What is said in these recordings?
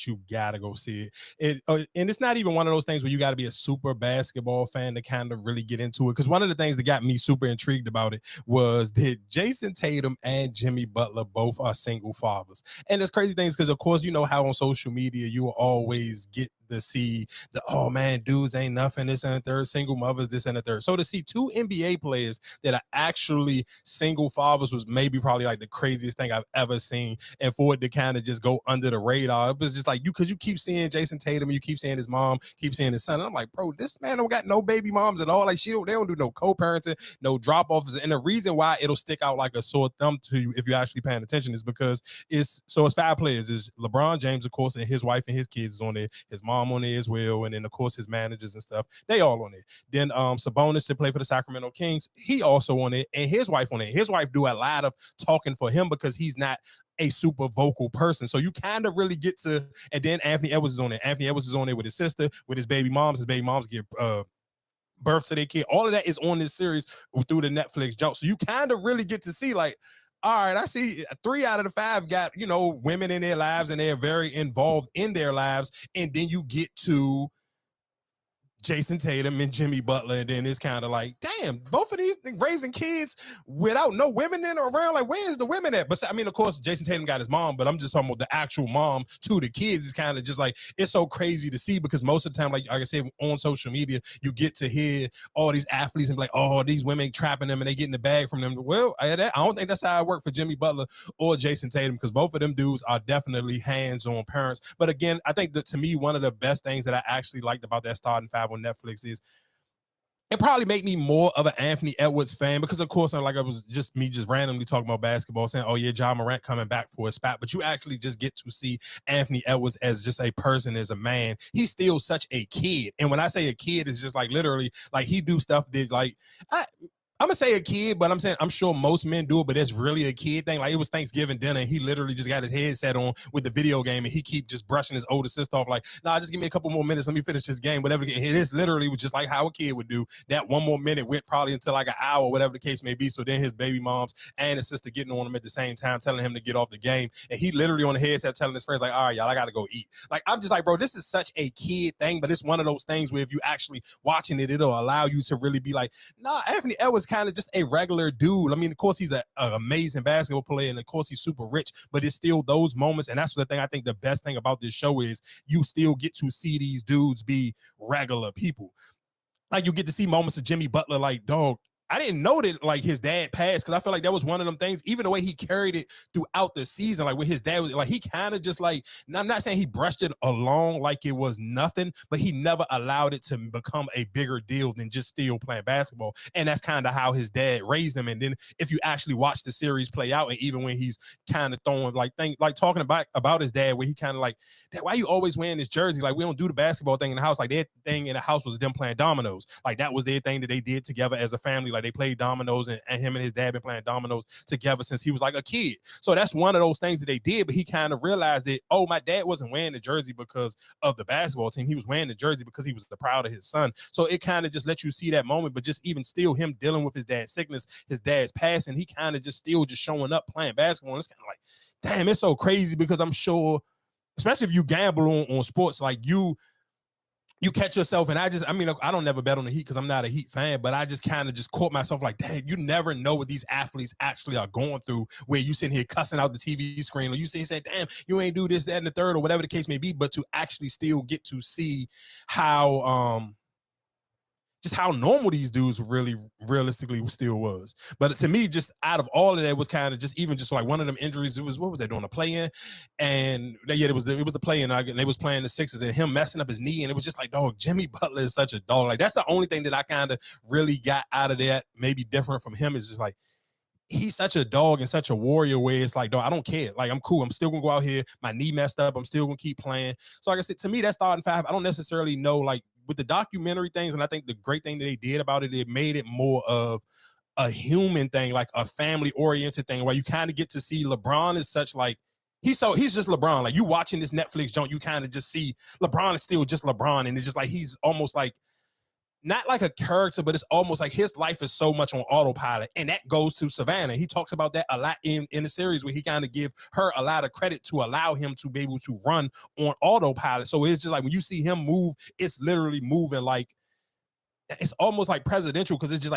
you gotta go see it. And it's not even one of those things where you got to be a super basketball fan to kind of really get into it. Because one of the things that got me super intrigued about it was that Jayson Tatum and Jimmy Butler both are single fathers. And there's crazy things because, of course, you know how on social media you will always get to see the, oh man, dudes ain't nothing, this and the third, single mothers, this and the third. So to see two NBA players that are actually single fathers was maybe probably like the craziest thing I've ever seen. And for it to kind of just go under the radar, it was just like because you keep seeing Jayson Tatum, you keep seeing his mom, keep seeing his son. And I'm like, bro, this man don't got no baby moms at all. Like they don't do no co-parenting, no drop-offs. And the reason why it'll stick out like a sore thumb to you if you're actually paying attention is because it's five players. Is LeBron James, of course, and his wife and his kids is on there, his mom on there as well, and then of course his managers and stuff, they all on there. Then Sabonis to play for the Sacramento Kings, he also on it, and his wife on it. His wife do a lot of talking for him because he's not a super vocal person. So you kind of really get to, and then Anthony Edwards is on it. Anthony Edwards is on there with his sister, with his baby moms. His baby moms give birth to their kid. All of that is on this series through the Netflix jump. So you kind of really get to see like, all right, I see 3 out of the 5 got, you know, women in their lives and they're very involved in their lives. And then you get to Jayson Tatum and Jimmy Butler, and then it's kind of like, damn, both of these raising kids without no women in or around. Like, where's the women at? But I mean, of course, Jayson Tatum got his mom, but I'm just talking about the actual mom to the kids. Is kind of just like, it's so crazy to see because most of the time, like I said, on social media, you get to hear all these athletes and be like, oh, these women trapping them and they getting the bag from them. Well, I don't think that's how it worked for Jimmy Butler or Jayson Tatum because both of them dudes are definitely hands-on parents. But again, I think that to me, one of the best things that I actually liked about that starting five on Netflix is it probably made me more of an Anthony Edwards fan because, of course, like I was just randomly talking about basketball, saying, "Oh yeah, Ja Morant coming back for a spot," but you actually just get to see Anthony Edwards as just a person, as a man. He's still such a kid, and when I say a kid, it's just like literally like he do stuff that like I'm gonna say a kid, but I'm sure most men do it, but it's really a kid thing. Like it was Thanksgiving dinner, and he literally just got his headset on with the video game, and he keep just brushing his older sister off, like, nah, just give me a couple more minutes, let me finish this game, whatever. It is literally was just like how a kid would do. That one more minute went probably until like an hour, whatever the case may be. So then his baby moms and his sister getting on him at the same time, telling him to get off the game, and he literally on the headset telling his friends like, all right, y'all, I gotta go eat. Like I'm just like, bro, this is such a kid thing, but it's one of those things where if you actually watching it, it'll allow you to really be like, nah, Anthony Edwards kind of just a regular dude. I mean, of course, he's an amazing basketball player, and of course, he's super rich, but it's still those moments. And that's the thing I think the best thing about this show is you still get to see these dudes be regular people. Like you get to see moments of Jimmy Butler, like, dog, I didn't know that like his dad passed because I feel like that was one of them things, even the way he carried it throughout the season, like with his dad was like he kind of just like, I'm not saying he brushed it along like it was nothing, but he never allowed it to become a bigger deal than just still playing basketball. And that's kind of how his dad raised him. And then if you actually watch the series play out, and even when he's kind of throwing like talking about his dad, where he kind of like, Dad, why you always wearing this jersey? Like we don't do the basketball thing in the house. Like their thing in the house was them playing dominoes. Like that was their thing that they did together as a family. Like they played dominoes, and him and his dad been playing dominoes together since he was like a kid. So that's one of those things that they did, but he kind of realized that, oh, my dad wasn't wearing the jersey because of the basketball team. He was wearing the jersey because he was proud of his son. So it kind of just let you see that moment, but just even still him dealing with his dad's sickness, his dad's passing, he kind of just still just showing up playing basketball. And it's kind of like, damn, it's so crazy because I'm sure, especially if you gamble on sports, like you catch yourself, and I mean, I don't never bet on the Heat because I'm not a Heat fan, but I just kind of just caught myself like, dang, you never know what these athletes actually are going through, where you sitting here cussing out the TV screen, or you say, damn, you ain't do this, that, and the third, or whatever the case may be, but to actually still get to see how just how normal these dudes really realistically still was. But to me, just out of all of that was kind of just even just like one of them injuries. It was, what was they doing, a play-in? And yeah, it was the play-in, and they was playing the Sixers, and him messing up his knee, and it was just like, dog, Jimmy Butler is such a dog. Like that's the only thing that I kind of really got out of that, maybe different from him, is just like, he's such a dog and such a warrior, where it's like, dog, I don't care. Like, I'm cool. I'm still going to go out here. My knee messed up. I'm still going to keep playing. So like I said, to me, that starting five, I don't necessarily know, like with the documentary things. And I think the great thing that they did about it, it made it more of a human thing, like a family oriented thing, where you kind of get to see LeBron is such like, he's just LeBron. Like you watching this Netflix joint, you kind of just see LeBron is still just LeBron. And it's just like, he's almost like, not like a character, but it's almost like his life is so much on autopilot. And that goes to Savannah. He talks about that a lot in the series, where he kind of give her a lot of credit to allow him to be able to run on autopilot. So it's just like when you see him move, it's literally moving like, it's almost like presidential, because it's just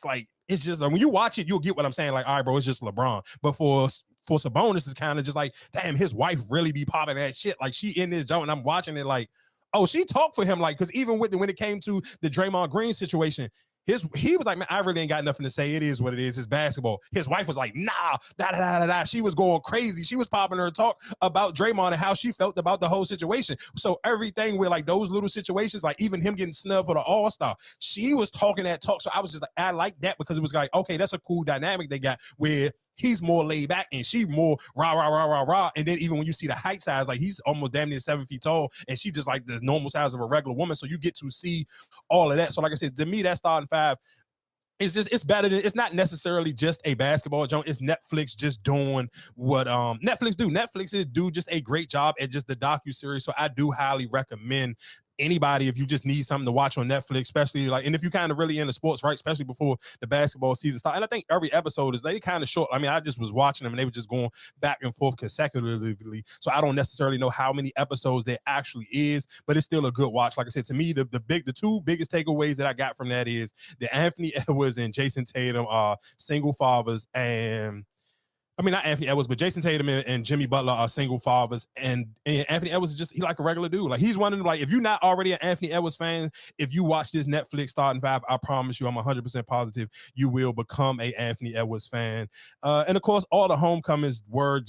like it's just like when you watch it, you'll get what I'm saying. Like, all right, bro, it's just LeBron. But for Sabonis, it's kind of just like, damn, his wife really be popping that shit. Like, she in this joint, and I'm watching it like, oh, she talked for him. Like, because even when it came to the Draymond Green situation, he was like, man, I really ain't got nothing to say. It is what it is. It's basketball. His wife was like, nah, da da da da da. She was going crazy. She was popping her talk about Draymond and how she felt about the whole situation. So everything with like those little situations, like even him getting snubbed for the All-Star, she was talking that talk. So I was just like, I like that, because it was like, okay, that's a cool dynamic they got, where he's more laid back and she more rah, rah, rah, rah, rah. And then even when you see the height size, like he's almost damn near 7 feet tall, and she just like the normal size of a regular woman. So you get to see all of that. So like I said, to me, that starting five, it's better than, it's not necessarily just a basketball joint. It's Netflix just doing what Netflix do. Netflix do just a great job at just the docu-series. So I do highly recommend anybody, if you just need something to watch on Netflix, especially like, and if you kind of really into sports, right, especially before the basketball season starts. And I think every episode is, they kind of short. I mean, I just was watching them and they were just going back and forth consecutively. So I don't necessarily know how many episodes there actually is, but it's still a good watch. Like I said, to me, the two biggest takeaways that I got from that is that Anthony Edwards and Jayson Tatum are single fathers, and I mean, not Anthony Edwards, but Jayson Tatum and Jimmy Butler are single fathers. And Anthony Edwards is just, he like a regular dude. Like, he's one of them, like, if you're not already an Anthony Edwards fan, if you watch this Netflix starting five, I promise you, I'm 100% positive you will become a Anthony Edwards fan. And of course, all the homecomings were